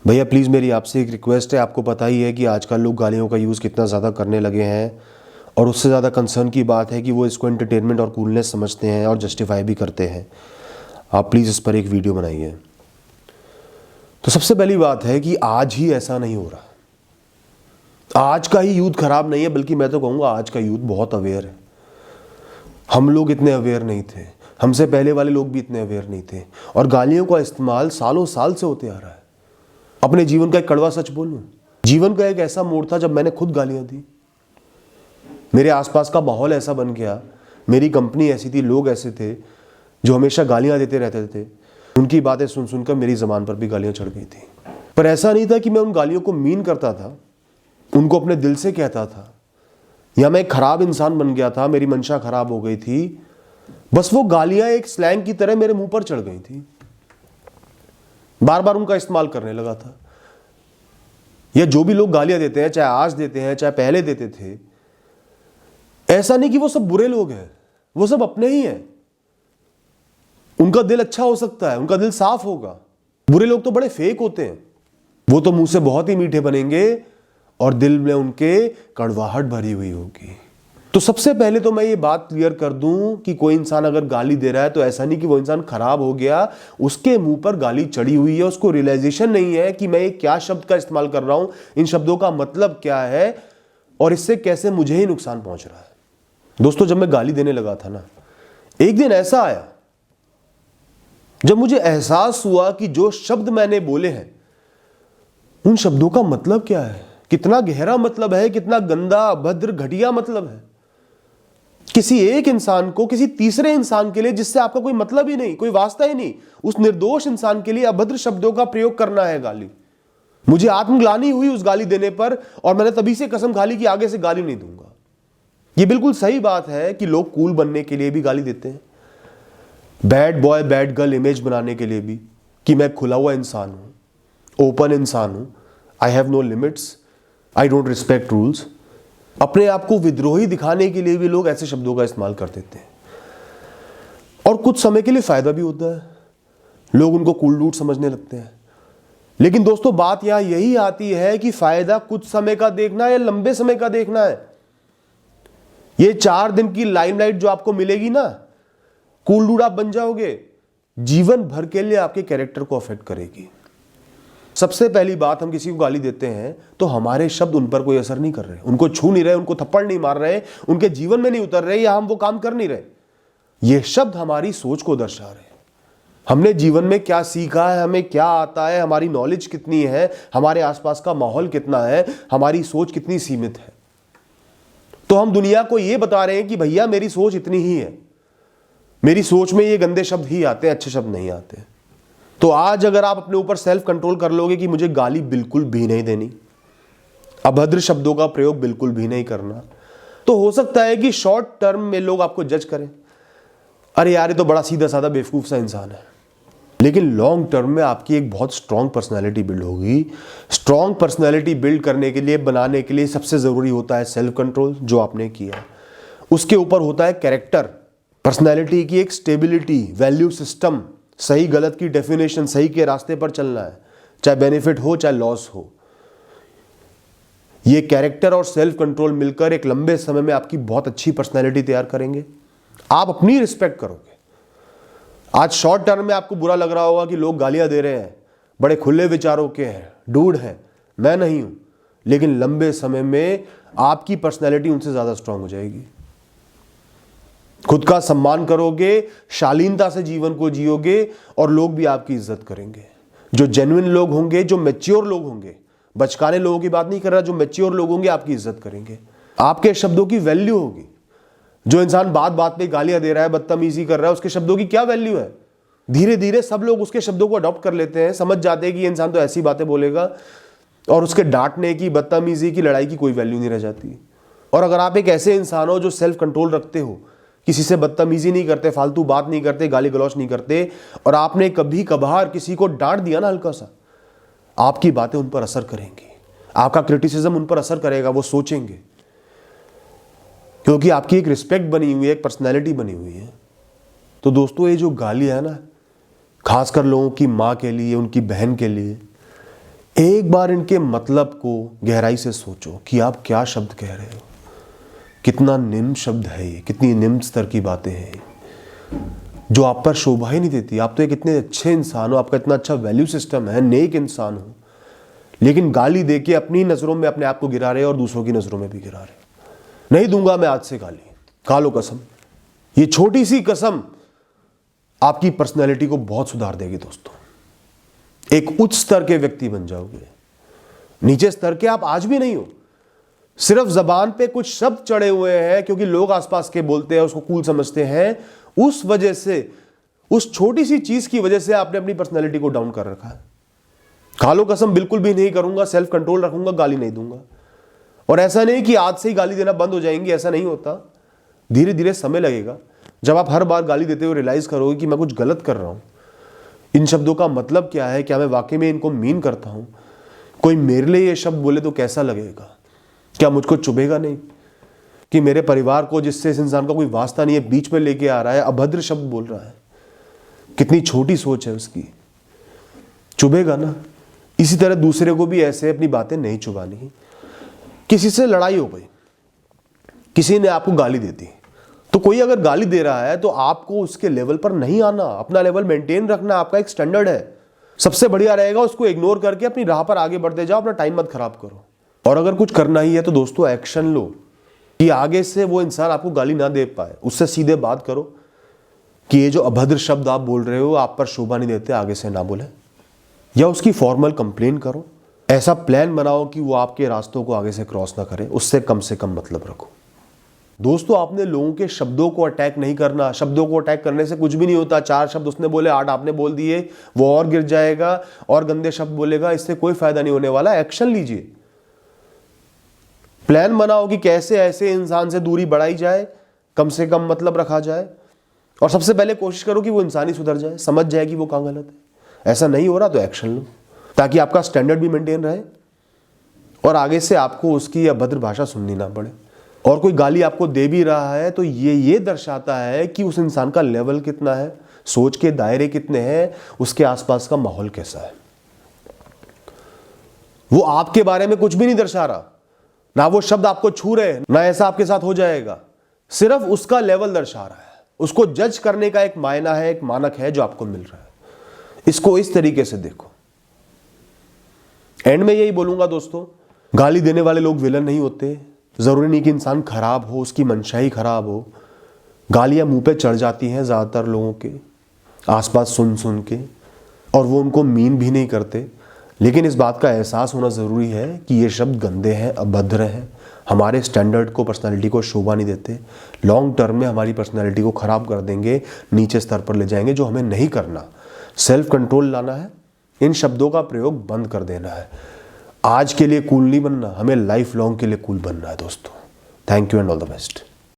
भैया प्लीज़ मेरी आपसे एक रिक्वेस्ट है। आपको पता ही है कि आजकल लोग गालियों का यूज़ कितना ज़्यादा करने लगे हैं, और उससे ज़्यादा कंसर्न की बात है कि वो इसको एंटरटेनमेंट और कूलनेस समझते हैं और जस्टिफाई भी करते हैं। आप प्लीज़ इस पर एक वीडियो बनाइए। तो सबसे पहली बात है कि आज ही ऐसा नहीं हो रहा। आज का ही यूथ खराब नहीं है, बल्कि मैं तो कहूँगा आज का यूथ बहुत अवेयर है। हम लोग इतने अवेयर नहीं थे, हमसे पहले वाले लोग भी इतने अवेयर नहीं थे, और गालियों का इस्तेमाल सालों साल से होते आ रहा है। अपने जीवन का एक कड़वा सच बोलूं, जीवन का एक ऐसा मोड़ था जब मैंने खुद गालियां दी। मेरे आसपास का माहौल ऐसा बन गया, मेरी कंपनी ऐसी थी, लोग ऐसे थे जो हमेशा गालियां देते रहते थे। उनकी बातें सुन सुनकर मेरी ज़बान पर भी गालियां चढ़ गई थी। पर ऐसा नहीं था कि मैं उन गालियों को मीन करता था, उनको अपने दिल से कहता था, या मैं एक खराब इंसान बन गया था, मेरी मंशा खराब हो गई थी। बस वो गालियां एक स्लैंग की तरह मेरे मुंह पर चढ़ गई थी, बार बार उनका इस्तेमाल करने लगा था। या जो भी लोग गालियां देते हैं, चाहे आज देते हैं चाहे पहले देते थे, ऐसा नहीं कि वो सब बुरे लोग हैं, वो सब अपने ही हैं। उनका दिल अच्छा हो सकता है, उनका दिल साफ होगा। बुरे लोग तो बड़े फेक होते हैं, वो तो मुंह से बहुत ही मीठे बनेंगे और दिल में उनके कड़वाहट भरी हुई होगी। तो सबसे पहले तो मैं ये बात क्लियर कर दूं कि कोई इंसान अगर गाली दे रहा है तो ऐसा नहीं कि वो इंसान खराब हो गया, उसके मुंह पर गाली चढ़ी हुई है, उसको रियलाइजेशन नहीं है कि मैं ये क्या शब्द का इस्तेमाल कर रहा हूं, इन शब्दों का मतलब क्या है और इससे कैसे मुझे ही नुकसान पहुंच रहा है। दोस्तों, जब मैं गाली देने लगा था ना, एक दिन ऐसा आया जब मुझे एहसास हुआ कि जो शब्द मैंने बोले हैं उन शब्दों का मतलब क्या है, कितना गहरा मतलब है, कितना गंदा अभद्र घटिया मतलब है। किसी एक इंसान को किसी तीसरे इंसान के लिए जिससे आपका कोई मतलब ही नहीं, कोई वास्ता ही नहीं, उस निर्दोष इंसान के लिए अभद्र शब्दों का प्रयोग करना है गाली। मुझे आत्मग्लानि हुई उस गाली देने पर, और मैंने तभी से कसम खा ली कि आगे से गाली नहीं दूंगा। यह बिल्कुल सही बात है कि लोग कूल बनने के लिए भी गाली देते हैं, bad boy bad girl image बनाने के लिए भी, कि मैं खुला हुआ इंसान हूं, ओपन इंसान हूं, I have no limits, I don't respect rules. अपने आप को विद्रोही दिखाने के लिए भी लोग ऐसे शब्दों का इस्तेमाल कर देते हैं, और कुछ समय के लिए फायदा भी होता है, लोग उनको कूल डूड समझने लगते हैं। लेकिन दोस्तों, बात यहां यही आती है कि फायदा कुछ समय का देखना है या लंबे समय का देखना है। ये 4 दिन की लाइमलाइट जो आपको मिलेगी ना, कूल डूड आप बन जाओगे, जीवन भर के लिए आपके कैरेक्टर को अफेक्ट करेगी। सबसे पहली बात, हम किसी को गाली देते हैं तो हमारे शब्द उन पर कोई असर नहीं कर रहे, उनको छू नहीं रहे, उनको थप्पड़ नहीं मार रहे, उनके जीवन में नहीं उतर रहे, या हम वो काम कर नहीं रहे। ये शब्द हमारी सोच को दर्शा रहे हैं। हमने जीवन में क्या सीखा है, हमें क्या आता है, हमारी नॉलेज कितनी है, हमारे आसपास का माहौल कितना है, हमारी सोच कितनी सीमित है। तो हम दुनिया को यह बता रहे हैं कि भैया मेरी सोच इतनी ही है, मेरी सोच में ये गंदे शब्द ही आते हैं, अच्छे शब्द नहीं आते। तो आज अगर आप अपने ऊपर सेल्फ कंट्रोल कर लोगे कि मुझे गाली बिल्कुल भी नहीं देनी, अभद्र शब्दों का प्रयोग बिल्कुल भी नहीं करना, तो हो सकता है कि शॉर्ट टर्म में लोग आपको जज करें, अरे यार ये तो बड़ा सीधा साधा बेवकूफ सा इंसान है। लेकिन लॉन्ग टर्म में आपकी एक बहुत स्ट्रांग पर्सनैलिटी बिल्ड होगी। स्ट्रांग पर्सनैलिटी बिल्ड करने के लिए, बनाने के लिए सबसे जरूरी होता है सेल्फ कंट्रोल, जो आपने किया। उसके ऊपर होता है कैरेक्टर, पर्सनैलिटी की एक स्टेबिलिटी, वैल्यू सिस्टम, सही गलत की डेफिनेशन, सही के रास्ते पर चलना है, चाहे बेनिफिट हो चाहे लॉस हो। ये कैरेक्टर और सेल्फ कंट्रोल मिलकर एक लंबे समय में आपकी बहुत अच्छी पर्सनैलिटी तैयार करेंगे। आप अपनी रिस्पेक्ट करोगे। आज शॉर्ट टर्म में आपको बुरा लग रहा होगा कि लोग गालियां दे रहे हैं, बड़े खुले विचारों के हैं, डूड हैं, मैं नहीं हूं, लेकिन लंबे समय में आपकी पर्सनैलिटी उनसे ज्यादा स्ट्रांग हो जाएगी। खुद का सम्मान करोगे, शालीनता से जीवन को जियोगे, और लोग भी आपकी इज्जत करेंगे। जो जेन्युइन लोग होंगे, जो मैच्योर लोग होंगे, बचकाने लोगों की बात नहीं कर रहा, जो मैच्योर लोग होंगे आपकी इज्जत करेंगे, आपके शब्दों की वैल्यू होगी। जो इंसान बात बात पे गालियां दे रहा है, बदतमीजी कर रहा है, उसके शब्दों की क्या वैल्यू है? धीरे धीरे सब लोग उसके शब्दों को अडॉप्ट कर लेते हैं, समझ जाते हैं कि ये इंसान तो ऐसी बातें बोलेगा, और उसके डांटने की, बदतमीजी की, लड़ाई की कोई वैल्यू नहीं रह जाती। और अगर आप एक ऐसे इंसान हो जो सेल्फ कंट्रोल रखते हो, किसी से बदतमीजी नहीं करते, फालतू बात नहीं करते, गाली गलौच नहीं करते, और आपने कभी कभार किसी को डांट दिया ना हल्का सा, आपकी बातें उन पर असर करेंगी, आपका क्रिटिसिज्म उन पर असर करेगा, वो सोचेंगे, क्योंकि आपकी एक रिस्पेक्ट बनी हुई है, एक पर्सनैलिटी बनी हुई है। तो दोस्तों, ये जो गाली है ना, खासकर लोगों की माँ के लिए, उनकी बहन के लिए, एक बार इनके मतलब को गहराई से सोचो कि आप क्या शब्द कह रहे हो। कितना निम्न शब्द है ये, कितनी निम्न स्तर की बातें हैं जो आप पर शोभा ही नहीं देती। आप तो एक इतने अच्छे इंसान हो, आपका इतना अच्छा वैल्यू सिस्टम है, नेक इंसान हो, लेकिन गाली दे के अपनी नज़रों में अपने आप को गिरा रहे और दूसरों की नज़रों में भी गिरा रहे। नहीं दूंगा मैं आज से गाली, खा लो कसम। ये छोटी सी कसम आपकी पर्सनैलिटी को बहुत सुधार देगी दोस्तों। एक उच्च स्तर के व्यक्ति बन जाओगे। नीचे स्तर के आप आज भी नहीं हो, सिर्फ जबान पे कुछ शब्द चढ़े हुए हैं क्योंकि लोग आसपास के बोलते हैं, उसको कूल समझते हैं। उस वजह से, उस छोटी सी चीज की वजह से आपने अपनी पर्सनैलिटी को डाउन कर रखा है। खा लो कसम, बिल्कुल भी नहीं करूंगा, सेल्फ कंट्रोल रखूंगा, गाली नहीं दूंगा। और ऐसा नहीं कि आज से ही गाली देना बंद हो जाएंगी, ऐसा नहीं होता। धीरे धीरे समय लगेगा। जब आप हर बार गाली देते हुए रियलाइज करोगे कि मैं कुछ गलत कर रहा हूं, इन शब्दों का मतलब क्या है, क्या मैं वाकई में इनको मीन करता हूं, कोई मेरे लिए ये शब्द बोले तो कैसा लगेगा, क्या मुझको चुभेगा नहीं कि मेरे परिवार को, जिससे इस इंसान का कोई वास्ता नहीं है, बीच में लेके आ रहा है, अभद्र शब्द बोल रहा है। कितनी छोटी सोच है उसकी, चुभेगा ना। इसी तरह दूसरे को भी ऐसे अपनी बातें नहीं चुभानी। किसी से लड़ाई हो गई, किसी ने आपको गाली दे दी, तो कोई अगर गाली दे रहा है तो आपको उसके लेवल पर नहीं आना, अपना लेवल मेंटेन रखना, आपका एक स्टैंडर्ड है। सबसे बढ़िया रहेगा उसको इग्नोर करके अपनी राह पर आगे बढ़ते जाओ, अपना टाइम मत खराब करो। और अगर कुछ करना ही है तो दोस्तों एक्शन लो कि आगे से वो इंसान आपको गाली ना दे पाए। उससे सीधे बात करो कि ये जो अभद्र शब्द आप बोल रहे हो आप पर शोभा नहीं देते, आगे से ना बोले, या उसकी फॉर्मल कंप्लेन करो। ऐसा प्लान बनाओ कि वो आपके रास्तों को आगे से क्रॉस ना करे, उससे कम मतलब रखो। दोस्तों, आपने लोगों के शब्दों को अटैक नहीं करना। शब्दों को अटैक करने से कुछ भी नहीं होता। 4 शब्द उसने बोले, 8 आपने बोल दिए, वो और गिर जाएगा और गंदे शब्द बोलेगा, इससे कोई फायदा नहीं होने वाला। एक्शन लीजिए, प्लान बनाओ कि कैसे ऐसे इंसान से दूरी बढ़ाई जाए, कम से कम मतलब रखा जाए, और सबसे पहले कोशिश करो कि वो इंसान ही सुधर जाए, समझ जाए कि वो कहाँ गलत है। ऐसा नहीं हो रहा तो एक्शन लो, ताकि आपका स्टैंडर्ड भी मेंटेन रहे और आगे से आपको उसकी अभद्र भाषा सुननी ना पड़े। और कोई गाली आपको दे भी रहा है तो ये दर्शाता है कि उस इंसान का लेवल कितना है, सोच के दायरे कितने हैं, उसके आसपास का माहौल कैसा है। वो आपके बारे में कुछ भी नहीं दर्शा रहा, ना वो शब्द आपको छू रहे, ना ऐसा आपके साथ हो जाएगा, सिर्फ उसका लेवल दर्शा रहा है। उसको जज करने का एक मायना है, एक मानक है जो आपको मिल रहा है। इसको इस तरीके से देखो। एंड में यही बोलूंगा दोस्तों, गाली देने वाले लोग विलन नहीं होते। जरूरी नहीं कि इंसान खराब हो, उसकी मंशा ही खराब हो। गालियां मुंह पे चढ़ जाती हैं ज्यादातर लोगों के आसपास सुन के, और वो उनको मीन भी नहीं करते। लेकिन इस बात का एहसास होना ज़रूरी है कि ये शब्द गंदे हैं, अभद्र हैं, हमारे स्टैंडर्ड को, पर्सनालिटी को शोभा नहीं देते, लॉन्ग टर्म में हमारी पर्सनालिटी को ख़राब कर देंगे, नीचे स्तर पर ले जाएंगे, जो हमें नहीं करना। सेल्फ कंट्रोल लाना है, इन शब्दों का प्रयोग बंद कर देना है। आज के लिए कूल नहीं बनना, हमें लाइफ लॉन्ग के लिए कूल बनना है दोस्तों। Thank you and all the best.